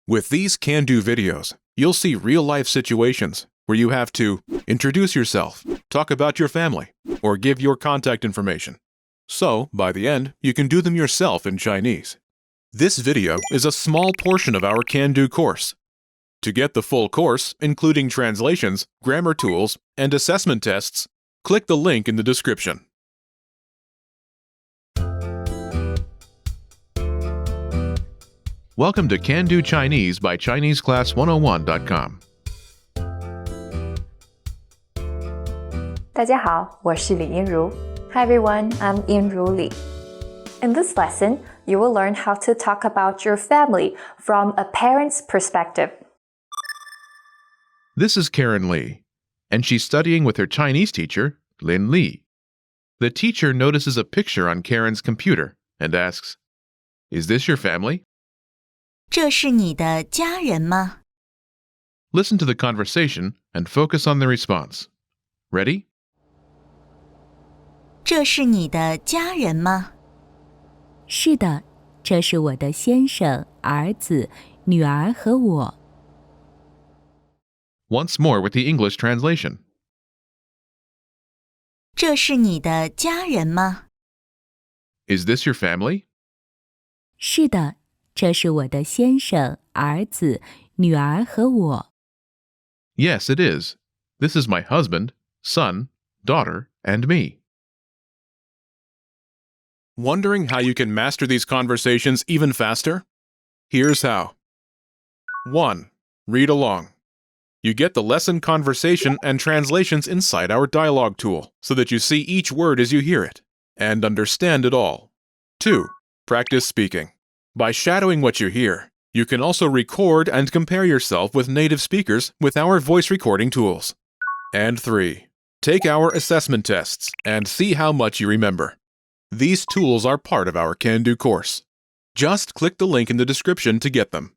With these can-do videos, you'll see real-life situations where you have to introduce yourself, talk about your family, or give your contact information. So, by the end, you can do them yourself in Chinese. This video is a small portion of our can-do course. To get the full course, including translations, grammar tools, and assessment tests, click the link in the description. Welcome to Can Do Chinese by ChineseClass101.com. 大家好，我是李英如。Hi everyone, I'm Yinru Li. In this lesson, you will learn how to talk about your family from a parent's perspective. This is Karen Lee, and she's studying with her Chinese teacher, Lin Li. The teacher notices a picture on Karen's computer and asks, "Is this your family?" 这是你的家人吗？ Listen to the conversation and focus on the response. Ready? 这是你的家人吗？是的，这是我的先生、儿子、女儿和我。Once more with the English translation. 这是你的家人吗？ Is this your family? 是的，这是我的先生、儿子、女儿和我。Yes, it is. This is my husband, son, daughter, and me. Wondering how you can master these conversations even faster? Here's how. 1. Read along. You get the lesson conversation and translations inside our dialogue tool so that you see each word as you hear it and understand it all. 2. Practice speaking. By shadowing what you hear, you can also record and compare yourself with native speakers with our voice recording tools. And 3. Take our assessment tests and see how much you remember. These tools are part of our Can Do course. Just click the link in the description to get them.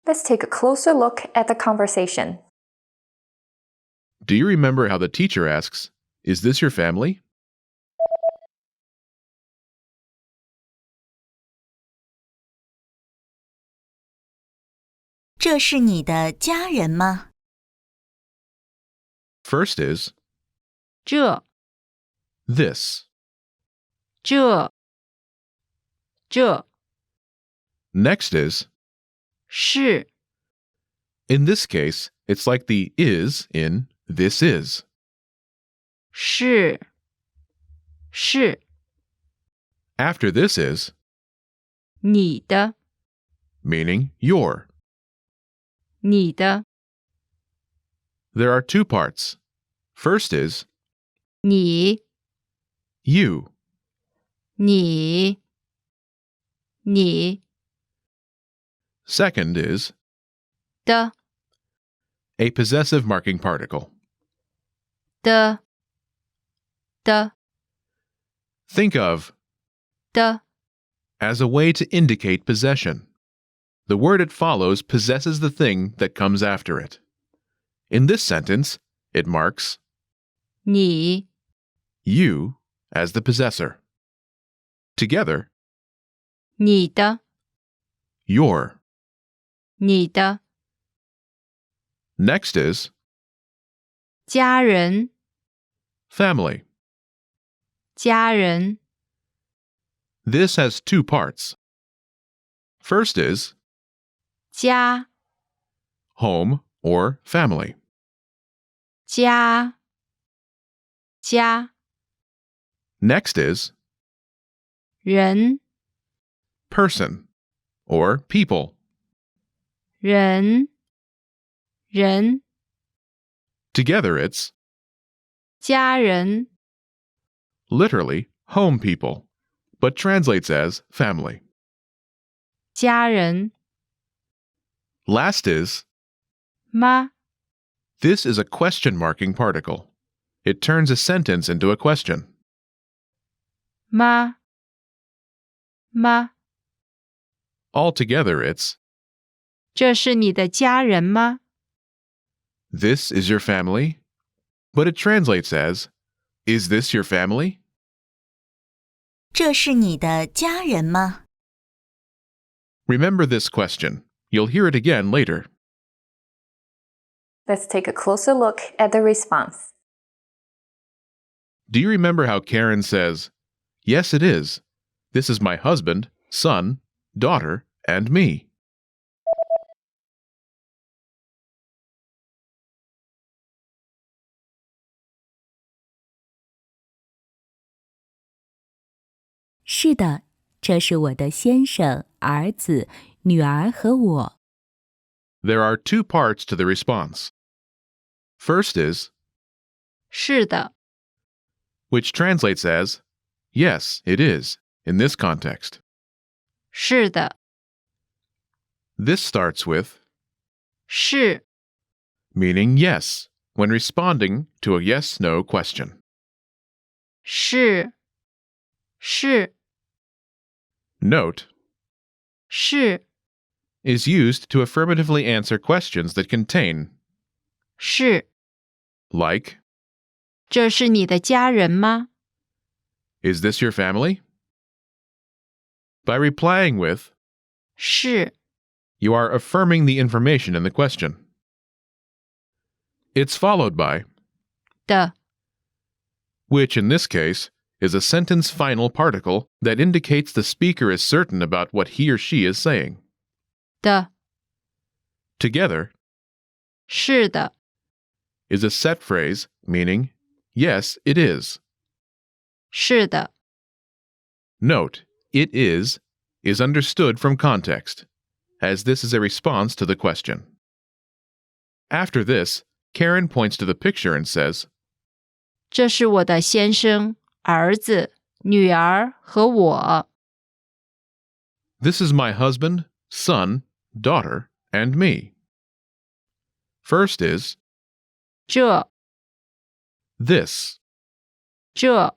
Let's take a closer look at the conversation. Do you remember how the teacher asks, "Is this your family?" 这是你的家人吗？ First is 这 this. 这 Next is, 是 in this case, it's like the is in this is. 是 After this is, 你的 meaning your. 你的 There are two parts. First is 你 you. 你 Second is 的 a possessive marking particle. 的 Think of 的 as a way to indicate possession. The word it follows possesses the thing that comes after it. In this sentence, it marks 你 you as the possessor. Together, 你的 your. 你的 Next is 家人 family. 家人 This has two parts. First is 家 home or family. 家 Next is 人 person or people. 人 Together it's 家人 literally home people, but translates as family. 家人 Last is 吗 this is a question marking particle. It turns a sentence into a question. 吗 Altogether it's 这是你的家人吗 this is your family, but it translates as is this your family? 这是你的家人吗？ Remember this question. You'll hear it again later. Let's take a closer look at the response. Do you remember how Karen says, "Yes, it is. This is my husband, son, daughter, and me"? "是的，这是我的先生、儿子、女儿和我。" There are two parts to the response. First is, 是的， which translates as, "Yes, it is," in this context. 是的， This starts with, 是， meaning yes, when responding to a yes-no question. 是，是， Note, 是， is used to affirmatively answer questions that contain, 是。 like, 这是你的家人吗？ "Is this your family?" By replying with, 是， you are affirming the information in the question. It's followed by, 的， which in this case is a sentence final particle that indicates the speaker is certain about what he or she is saying. 的， Together 是的， is a set phrase meaning, yes, it is. 是的， Note, it is understood from context, as this is a response to the question. After this, Karen points to the picture and says, 这是我的先生、儿子、女儿和我。 "This is my husband, son, daughter, and me." First is 这， this. 这，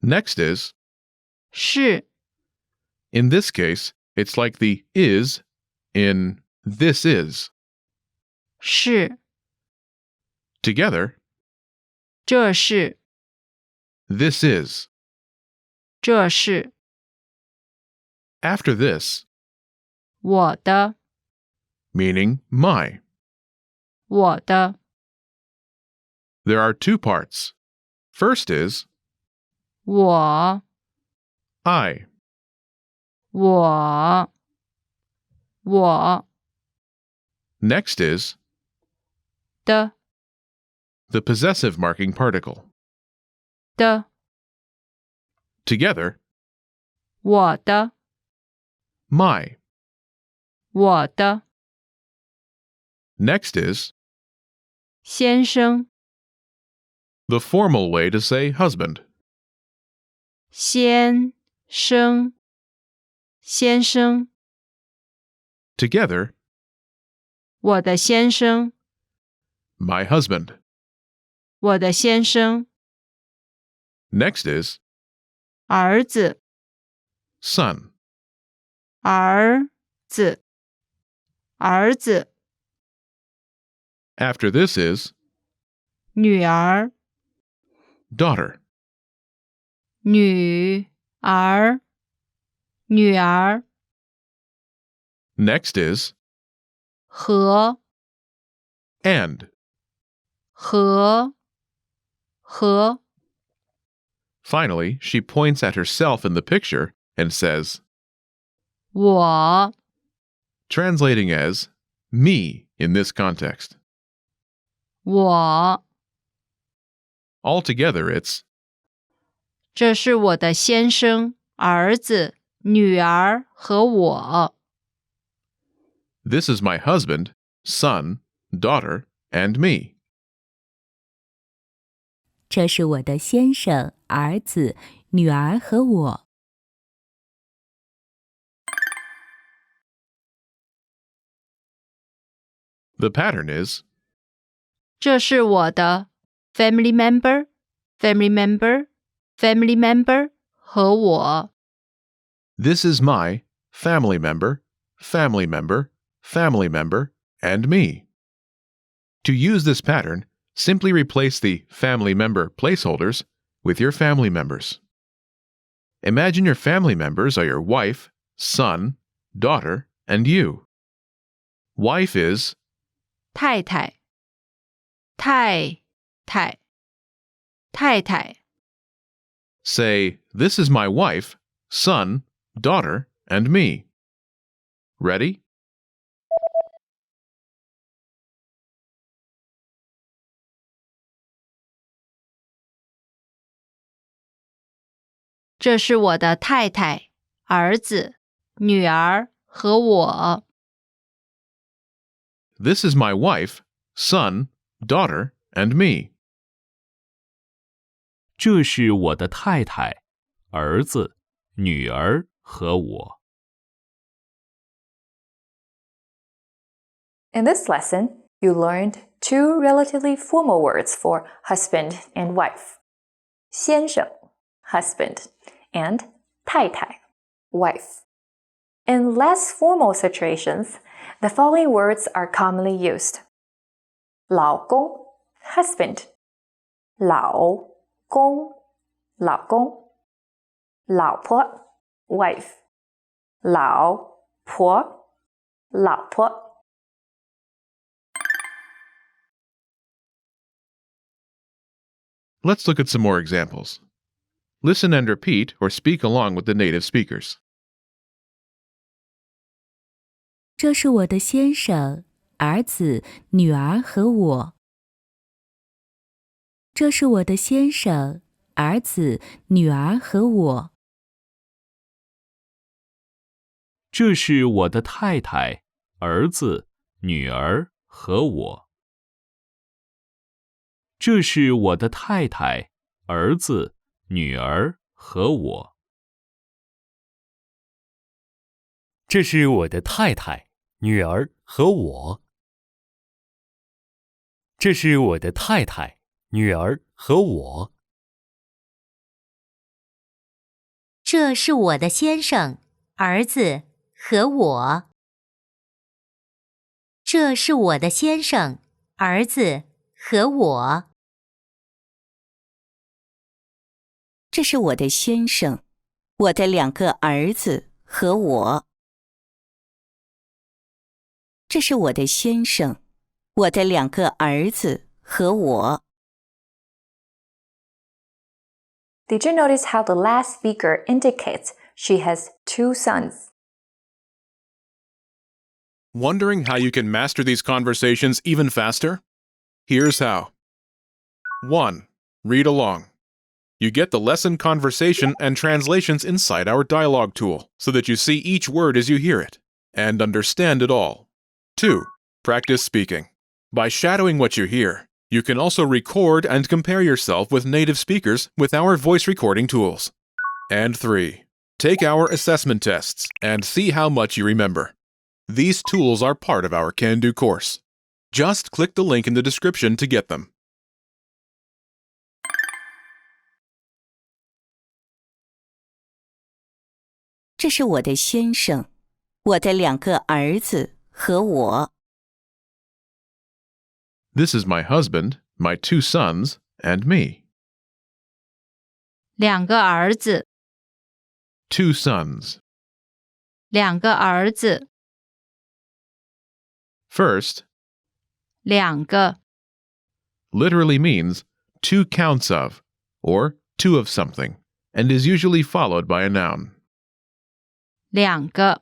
Next is, 是， in this case, it's like the is in this is. 是， Together, 这是， this is. 这是， After this, 我的， meaning my. 我的， There are two parts. First is 我， I. 我，我 Next is 的， the possessive marking particle. 的， Together, 我的， my. 我的， Next is 先生， the formal way to say husband. 先生，先生， Together, 我的先生， my husband. 我的先生， Next is 儿子， son. 儿子，儿子， After this is 女儿， daughter. 女儿，女儿， Next is 和， and. 和，和， Finally, she points at herself in the picture and says, 我， translating as me in this context. 我， Altogether, it's 这是我的先生、儿子、女儿和我。 this is my husband, son, daughter, and me. 这是我的先生、儿子、女儿和我。The pattern is 这是我的 family member, family member, family member 和我。 this is my family member, family member, family member, and me. To use this pattern, simply replace the family member placeholders with your family members. Imagine your family members are your wife, son, daughter, and you. Wife is 太太，太太，太太。 say, this is my wife, son, daughter, and me. Ready? 这是我的太太、儿子、女儿和我。 This is my wife, son, daughter, and me. 这是我的太太、儿子、女儿和我。In this lesson, you learned two relatively formal words for husband and wife. 先生 husband and 太太 wife. In less formal situations, the following words are commonly used. 老公 husband 老公老公老婆 wife 老婆老婆 Let's look at some more examples. Listen and repeat or speak along with the native speakers. 这是我的先生、儿子、女儿和我。这是我的先生、儿子、女儿和我。这是我的太太、儿子、女儿和我。这是我的太太、儿子、女儿和我。这是我的太太、女儿和我。这是我的太太、女儿和我。这是我的先生、儿子和我。这是我的先生、儿子和我。这是我的先生，我的两个儿子和我。这是我的先生，我的两个儿子和我。Did you notice how the last speaker indicates she has two sons? Wondering how you can master these conversations even faster? Here's how. 1. Read along. You get the lesson conversation and translations inside our dialogue tool so that you see each word as you hear it and understand it all. 2. Practice speaking. By shadowing what you hear, you can also record and compare yourself with native speakers with our voice recording tools. And 3. Take our assessment tests and see how much you remember. These tools are part of our Can-Do course. Just click the link in the description to get them. 这是我的先生，我的两个儿子和我。This is my husband, my two sons, and me. 两个儿子， Two sons. 两个儿子， First, 两个， literally means two counts of, or two of something, and is usually followed by a noun. 两个，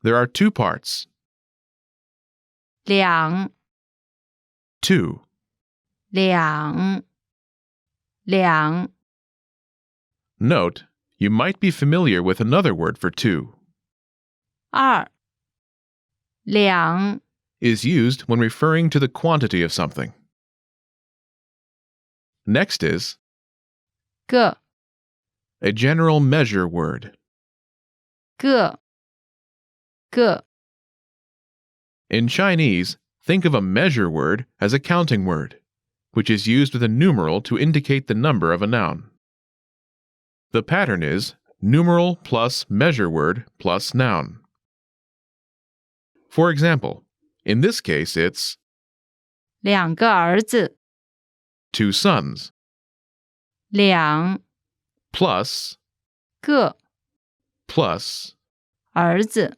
There are two parts. 两， Two. 两，两， Note, you might be familiar with another word for two. 二，两， Is used when referring to the quantity of something. Next is 个， a general measure word. 个，个， In Chinese, think of a measure word as a counting word, which is used with a numeral to indicate the number of a noun. The pattern is numeral plus measure word plus noun. For example, in this case it's 两个儿子， two sons, 两， plus 个 plus. 儿子，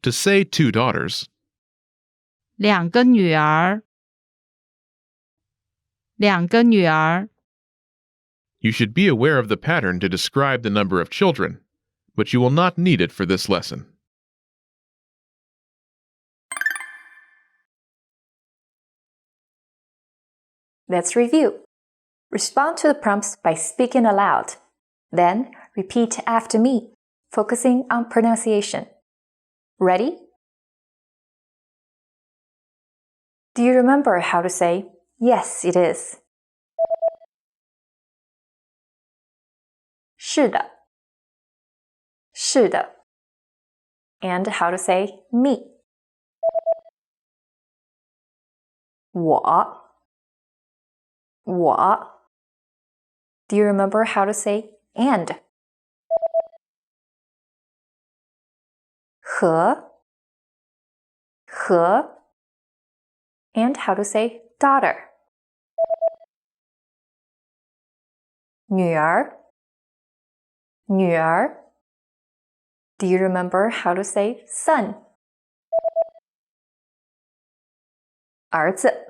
To say 2 daughters, 2个女儿，2个女儿， you should be aware of the pattern to describe the number of children, but you will not need it for this lesson. Let's review. Respond to the prompts by speaking aloud. Then, repeat after me, focusing on pronunciation. Ready? Do you remember how to say, yes, it is? 是的，是的。And how to say, me? 我 Do you remember how to say and? 和 And how to say daughter? 女儿 Do you remember how to say son? 儿子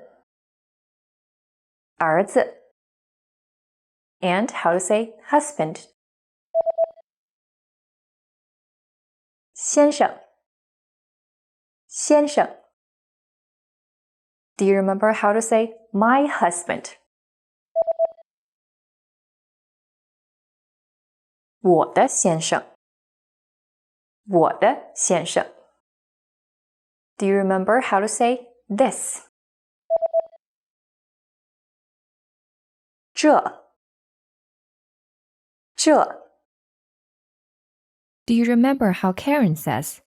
And how to say husband? 先生 Do you remember how to say my husband? 我的先生 Do you remember how to say this? 这 Do you remember how Karen says,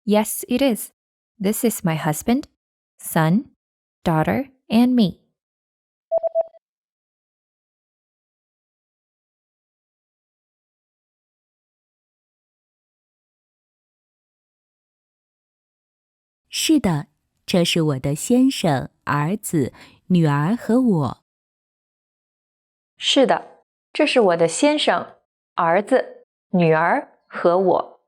yes, it is. This is my husband, son, daughter, and me. 是的，这是我的先生、儿子、女儿和我。是的，这是我的先生、儿子、女儿和我。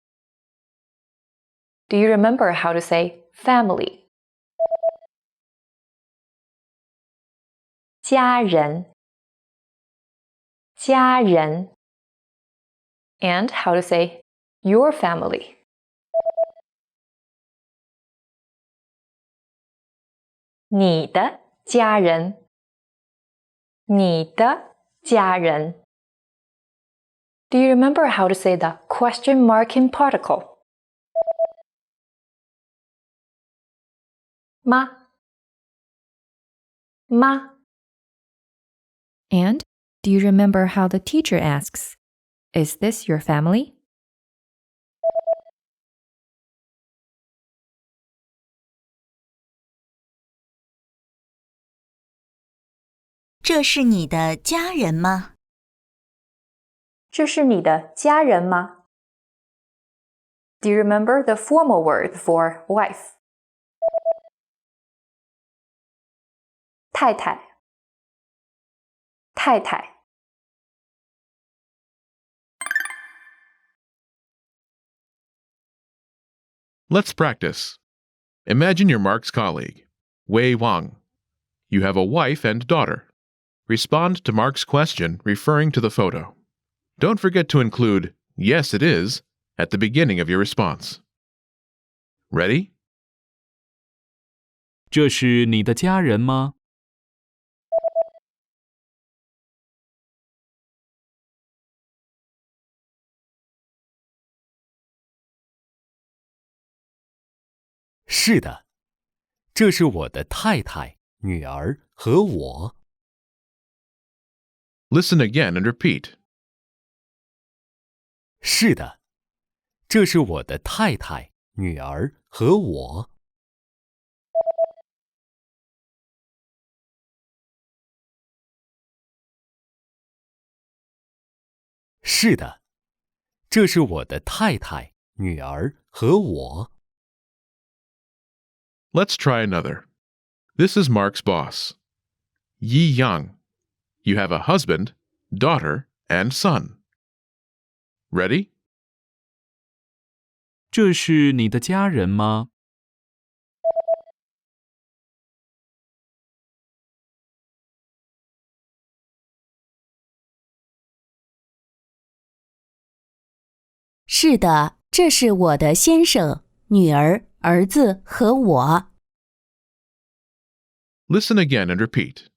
Do you remember how to say family? 家人 And how to say your family? 你的家人 Do you remember how to say the question marking particle? 妈 And do you remember how the teacher asks, is this your family? 这是你的家人吗？这是你的家人吗？ Do you remember the formal word for wife? 太太 Let's practice. Imagine you're Mark's colleague, Wei Wang. You have a wife and daughter. Respond to Mark's question referring to the photo. Don't forget to include, yes, it is, at the beginning of your response. Ready? 这是你的家人吗？是的，这是我的太太、女儿和我。Listen again and repeat. 是的，这是我的太太、女儿和我。是的，这是我的太太、女儿和我。Let's try another. This is Mark's boss, Yi Yang. You have a husband, daughter, and son. Ready? 这是你的家人吗？是的，这是我的先生、女儿、儿子和我。Listen again and repeat.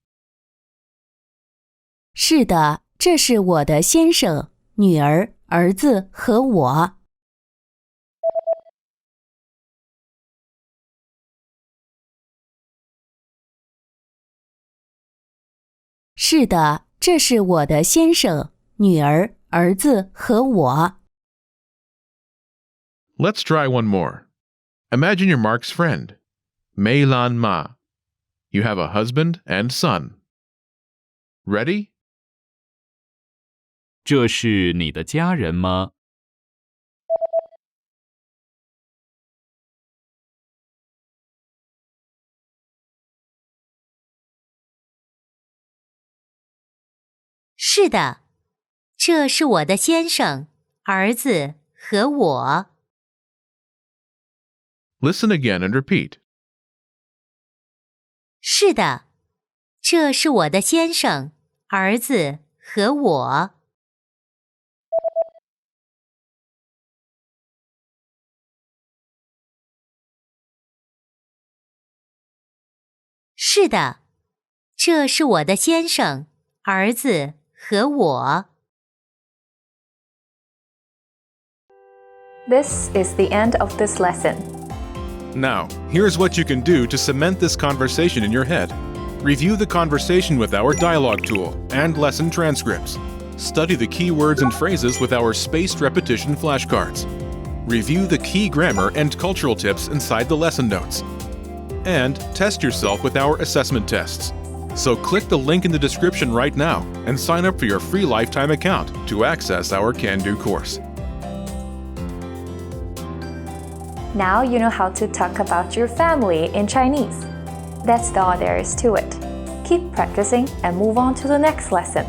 是的，这是我的先生、女儿、儿子和我。是的，这是我的先生、女儿、儿子和我。Let's try one more. Imagine you're Mark's friend, Mei Lan Ma. You have a husband and son. Ready? 这是你的家人吗？是的，这是我的先生、儿子和我。Listen again and repeat. 是的，这是我的先生、儿子和我。是的，这是我的先生、儿子和我。This is the end of this lesson. Now, here's what you can do to cement this conversation in your head. Review the conversation with our dialogue tool and lesson transcripts. Study the key words and phrases with our spaced repetition flashcards. Review the key grammar and cultural tips inside the lesson notes. And test yourself with our assessment tests. So click the link in the description right now and sign up for your free lifetime account to access our Can-Do course. Now you know how to talk about your family in Chinese. That's all there is to it. Keep practicing and move on to the next lesson.